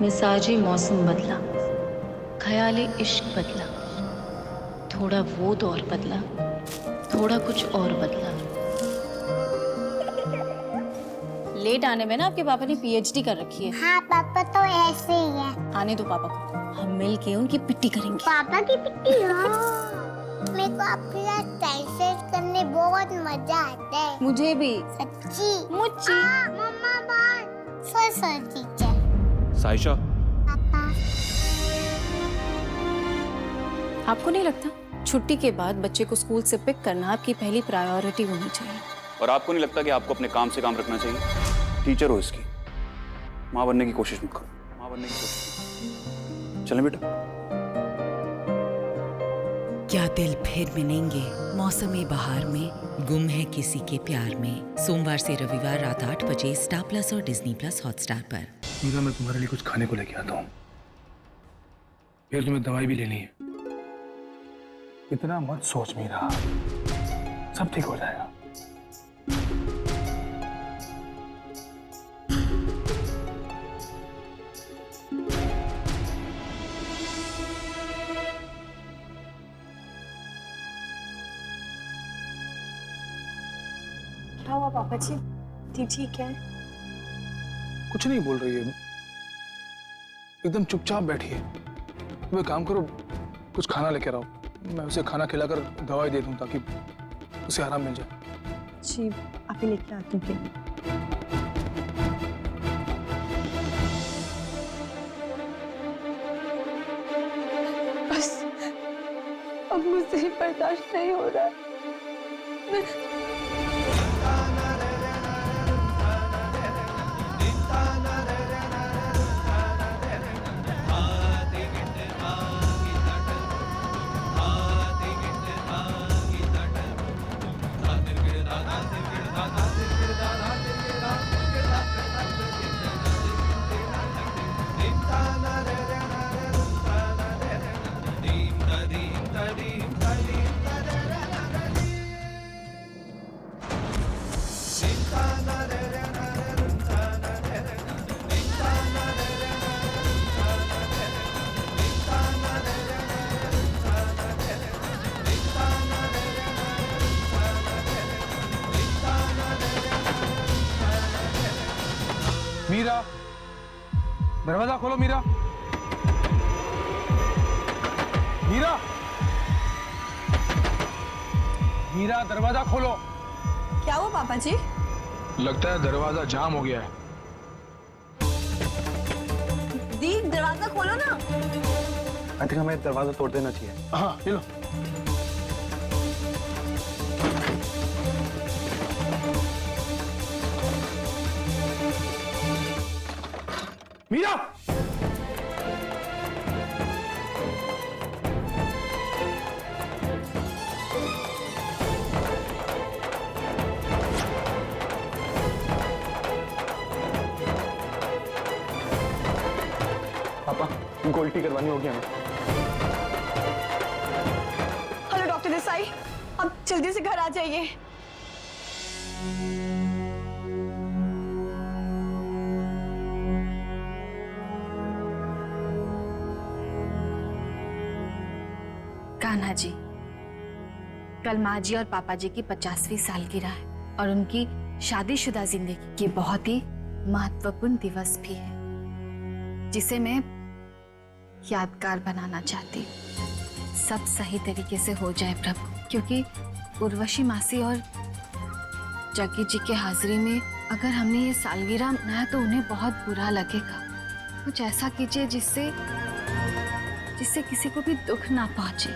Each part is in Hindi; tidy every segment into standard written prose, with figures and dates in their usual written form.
मिजाजी मौसम बदला, ख्याली इश्क बदला, थोड़ा वो दौर बदला, थोड़ा कुछ और बदला। लेट आने में ना आपके पापा ने पीएचडी कर रखी है। हाँ पापा तो ऐसे ही है। आने दो पापा को, हम मिल के उनकी पिट्टी करेंगे। पापा की पिट्टी? मेरे को आपके साथ एक्सरसाइज करने बहुत मजा आता है। मुझे भी। सच्ची? मुच्ची। मम्मा बात। Sir teacher. साइशा, पापा। आपको नहीं लगता छुट्टी के बाद बच्चे को स्कूल से पिक करना आपकी पहली प्रायोरिटी होनी चाहिए? और आपको नहीं लगता कि आपको अपने काम से काम रखना चाहिए? टीचर हो इसकी, माँ बनने की कोशिश मत करो। माँ बनने की कोशिश। चलें बेटा। क्या दिल फिर मिलेंगे मौसमी बहार में, गुम है किसी के प्यार में। सोमवार से रविवार रात 8 बजे स्टार प्लस और डिज्नी प्लस हॉटस्टार पर। मीरा, मैं तुम्हारे लिए कुछ खाने को लेके आता हूँ, फिर तुम्हें दवाई भी लेनी है। इतना मत सोच मीरा, सब ठीक हो जाएगा। क्या हुआ पापा जी? ठीक है? कुछ नहीं बोल रही है, एकदम चुपचाप बैठी है। तुम एक काम करो, कुछ खाना लेके आओ, मैं उसे खाना खिलाकर दवाई दे दूं ताकि उसे आराम मिल जाए। जी, आप ही लेके आती हूँ। बस अब मुझसे बर्दाश्त नहीं हो रहा। मीरा, दरवाजा खोलो मीरा। मीरा, मीरा दरवाजा खोलो। क्या हुआ पापा जी? लगता है दरवाजा जाम हो गया है। दी, दरवाजा खोलो ना। आई थिंक हमें दरवाजा तोड़ देना चाहिए। हाँ, ये लो। मीरा, पापा, इनको उल्टी करवानी होगी हमें। हेलो डॉक्टर देसाई, अब जल्दी से घर आ जाइए। कान्हा जी, कल माँ जी और पापा जी की 50वीं सालगिरह है और उनकी शादीशुदा जिंदगी की बहुत ही महत्वपूर्ण दिवस भी है, जिसे मैं यादगार बनाना चाहती हूँ। सब सही तरीके से हो जाए प्रभु, क्योंकि उर्वशी मासी और जग्गी जी के हाजिरी में अगर हमने ये सालगिरह मनाया तो उन्हें बहुत बुरा लगेगा। कुछ ऐसा कीजिए जिससे किसी को भी दुख ना पहुंचे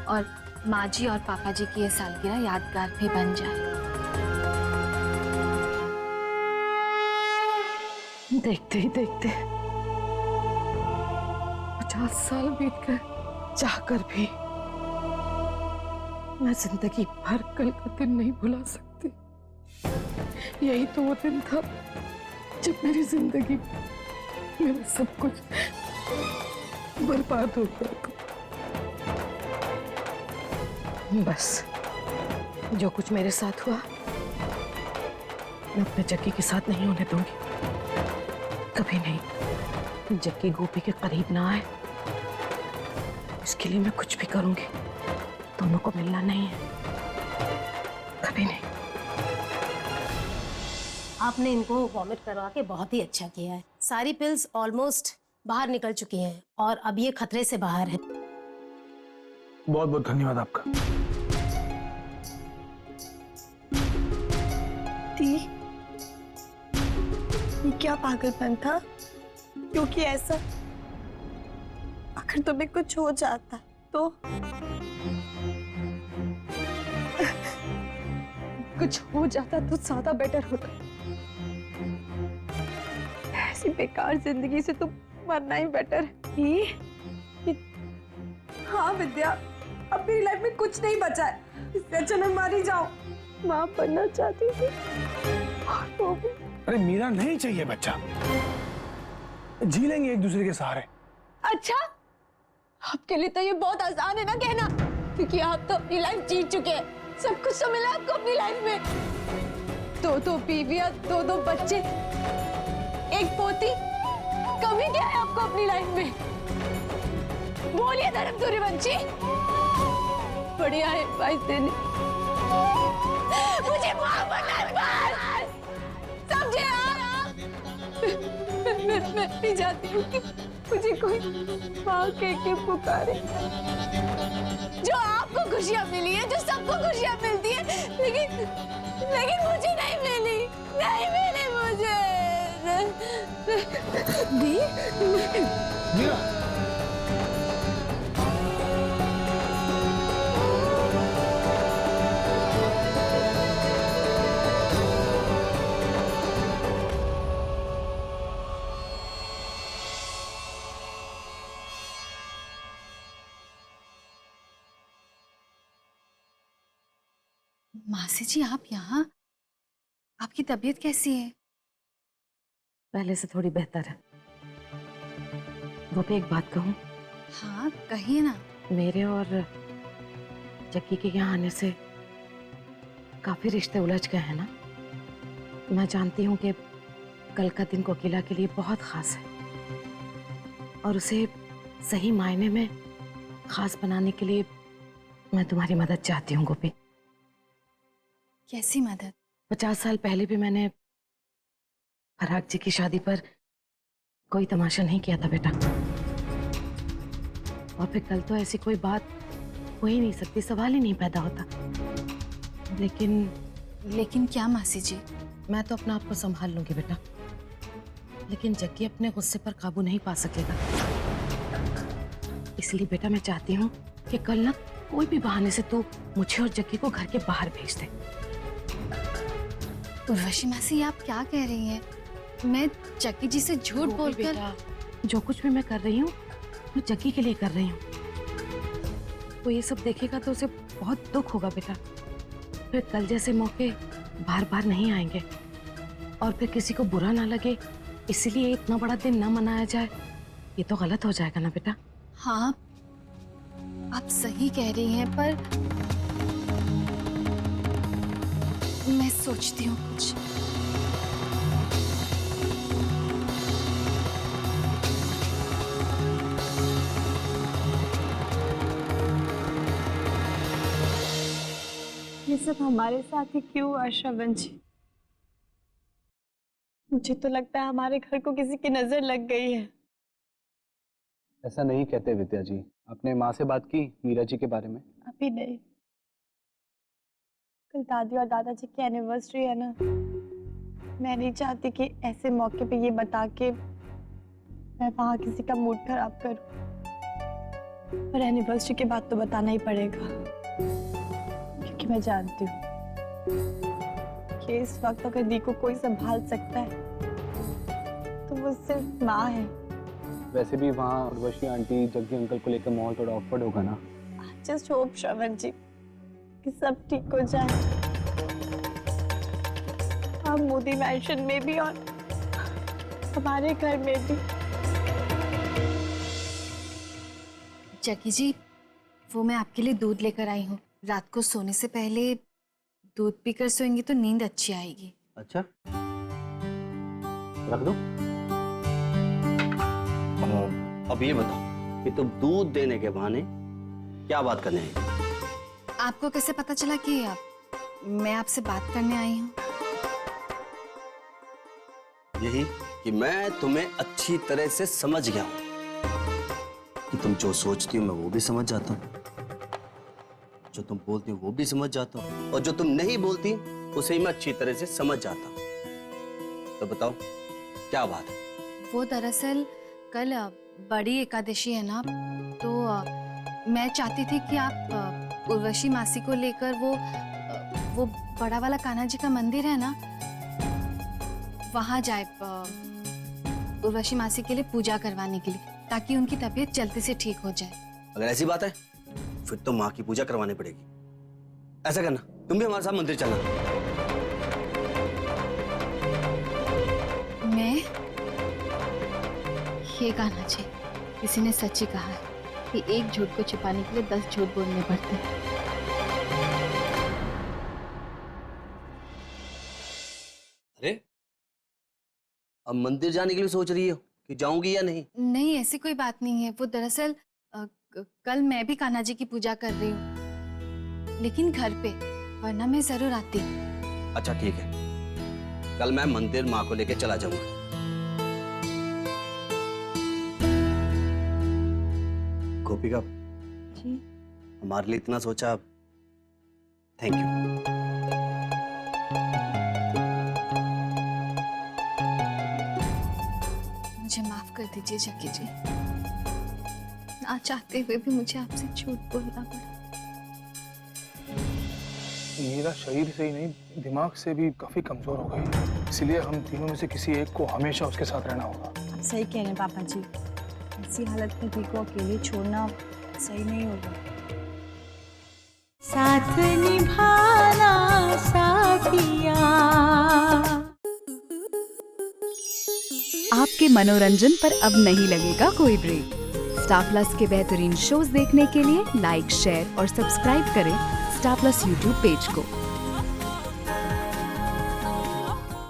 और माँ जी और पापा जी की ये सालगिरह यादगार भी बन जाए। देखते ही देखते 50 साल बीत गए, चाहकर भी मैं जिंदगी भर कल का दिन नहीं भुला सकती। यही तो वो दिन था जब मेरी जिंदगी, मेरा सब कुछ बर्बाद हो गया। बस जो कुछ मेरे साथ हुआ मैं अपने जग्गी के साथ नहीं होने दूंगी। कभी नहीं। जबकि गोपी के करीब ना आए, इसके लिए मैं कुछ भी करूंगी। दोनों को मिलना नहीं है, कभी नहीं। आपने इनको वॉमिट करवा के बहुत ही अच्छा किया है। सारी पिल्स ऑलमोस्ट बाहर निकल चुकी हैं और अब ये खतरे से बाहर है। बहुत बहुत धन्यवाद आपका। दी, ये क्या पागलपन था? क्योंकि ऐसा, अगर तुम्हें कुछ हो जाता तो कुछ हो जाता तो ज्यादा बेटर होता। ऐसी बेकार जिंदगी से तो मरना ही बेटर है। हाँ विद्या, अब मेरी लाइफ में कुछ नहीं बचा है, इससे अच्छा मैं मर ही जाऊं। माँ बनना चाहती थी और वो भी। अरे मीरा, नहीं चाहिए बच्चा, जी लेंगे एक दूसरे के सहारे। अच्छा, आपके लिए तो ये बहुत आसान है ना कहना, क्योंकि आप तो अपनी लाइफ जी चुके हैं। सब कुछ तो मिला आपको अपनी लाइफ में। दो बीवियां, दो बच्चे, एक पोती। कमी क्या है आपको अपनी लाइफ में? बोलिए धर्म सूर्यवंशी। बढ़िया है एडवाइस देने। मुझे मां बनना है, समझे आप? मैं नहीं चाहती हूँ कि मुझे कोई माँ कह के पुकारे। जो आपको खुशियाँ मिली है, जो सबको खुशियाँ मिलती है, लेकिन मुझे नहीं मिली मुझे। दी, मीरा, मासी जी, आप यहाँ? आपकी तबीयत कैसी है? पहले से थोड़ी बेहतर है। वो भी एक बात कहूँ? हाँ कहिए ना। मेरे और जक्की के यहाँ आने से काफी रिश्ते उलझ गए हैं ना। मैं जानती हूँ कि कल का दिन कोकिला के लिए बहुत खास है और उसे सही मायने में खास बनाने के लिए मैं तुम्हारी मदद चाहती हूँ गोपी। कैसी मदद? 50 साल पहले भी मैंने फराग जी की शादी पर कोई तमाशा नहीं किया था बेटा, और फिर कल तो ऐसी कोई बात हो ही नहीं सकती, सवाल ही नहीं पैदा होता। लेकिन क्या मासी जी? मैं तो अपना आप को संभाल लूंगी बेटा, लेकिन जग्गी अपने गुस्से पर काबू नहीं पा सकेगा। इसलिए बेटा मैं चाहती हूँ कि कल ना कोई भी बहाने से तू मुझे और जग्गी को घर के बाहर भेज दे। उर्वशी मासी, आप क्या कह रही हैं? मैं जग्गी जी से झूठ बोलकर? जो कुछ भी मैं कर रही हूँ मैं जग्गी के लिए कर रही हूँ। वो ये सब देखेगा तो उसे बहुत दुख होगा बेटा। फिर कल जैसे मौके बार बार नहीं आएंगे और फिर किसी को बुरा ना लगे इसलिए इतना बड़ा दिन ना मनाया जाए, ये तो गलत हो जाएगा ना बेटा। हाँ आप सही कह रही हैं, पर मैं सोचती हूँ कुछ। ये सब हमारे साथ ही क्यों हुआ श्रवण जी? मुझे तो लगता है हमारे घर को किसी की नजर लग गई है। ऐसा नहीं कहते विद्या जी। आपने माँ से बात की मीरा जी के बारे में? अभी नहीं, कल दादी और दादाजी की एनिवर्सरी है ना। मैं नहीं चाहती कि ऐसे मौके पे ये बता के मैं वहाँ किसी का मूड खराब करूं, पर एनिवर्सरी के बाद तो बताना ही पड़ेगा, क्योंकि मैं जानती हूँ कि इस वक्त अगर दी को कोई संभाल सकता है तो वो सिर्फ माँ है। वैसे भी वहाँ उर्वशी आंटी जग्गी अंकल को लेकर माहौल थोड़ा ऑकवर्ड होगा ना। जस्ट होप श्रवण जी कि सब ठीक हो जाए। हम मोदी मैंशन में भी और हमारे घर में भी। जग्गी जी, वो मैं आपके लिए दूध लेकर आई हूँ। रात को सोने से पहले दूध पीकर सोएंगे तो नींद अच्छी आएगी। अच्छा, रख दो। अब ये बताओ कि तुम दूध देने के बहाने क्या बात करने आई? आपको कैसे पता चला कि मैं आपसे बात करने आई हूँ? यही कि मैं तुम्हें अच्छी तरह से समझ गया हूं कि तुम जो सोचती हो मैं वो भी समझ जाता हूँ, जो तुम बोलती हो वो भी समझ जाता हूँ, और जो तुम नहीं बोलती उसे मैं अच्छी तरह से समझ जाता हूँ। तो बताओ क्या बात है? वो दरअसल कल बड़ी एकादशी है ना, तो मैं चाहती थी कि आप उर्वशी मासी को लेकर वो बड़ा वाला कान्हा जी का मंदिर है ना, वहां जाए उर्वशी मासी के लिए पूजा करवाने के लिए, ताकि उनकी तबीयत जल्दी से ठीक हो जाए। अगर ऐसी बात है फिर तो माँ की पूजा करवानी पड़ेगी। ऐसा करना, तुम भी हमारे साथ मंदिर चलना। मैं ये कान्हा जी, किसी ने सच ही कहा है कि एक झूठ को छिपाने के लिए 10 झूठ बोलने पड़ते हैं। अरे अब मंदिर जाने के लिए सोच रही हो कि जाऊंगी या नहीं? नहीं, ऐसी कोई बात नहीं है। वो दरअसल कल मैं भी कान्हा जी की पूजा कर रही हूँ, लेकिन घर पे, वरना मैं जरूर आती। अच्छा ठीक है, कल मैं मंदिर माँ को लेके चला जाऊंगा। गोपिका जी हमारे लिए इतना सोचा, थैंक यू। मुझे माफ कर दीजिए जक्की जी, ना चाहते हुए भी मुझे आपसे झूठ बोलना पड़ा। मेरा शरीर से ही नहीं, दिमाग से भी काफी कमजोर हो गई, इसलिए हम तीनों में से किसी एक को हमेशा उसके साथ रहना होगा। आप सही कह रहे हैं पापा जी, ऐसी हालत में दी को अकेले छोड़ना सही नहीं होगा। साथ निभाना साथिया। आपके मनोरंजन पर अब नहीं लगेगा कोई ब्रेक। स्टार प्लस के बेहतरीन शोज देखने के लिए लाइक, शेयर और सब्सक्राइब करें स्टार प्लस यूट्यूब पेज को।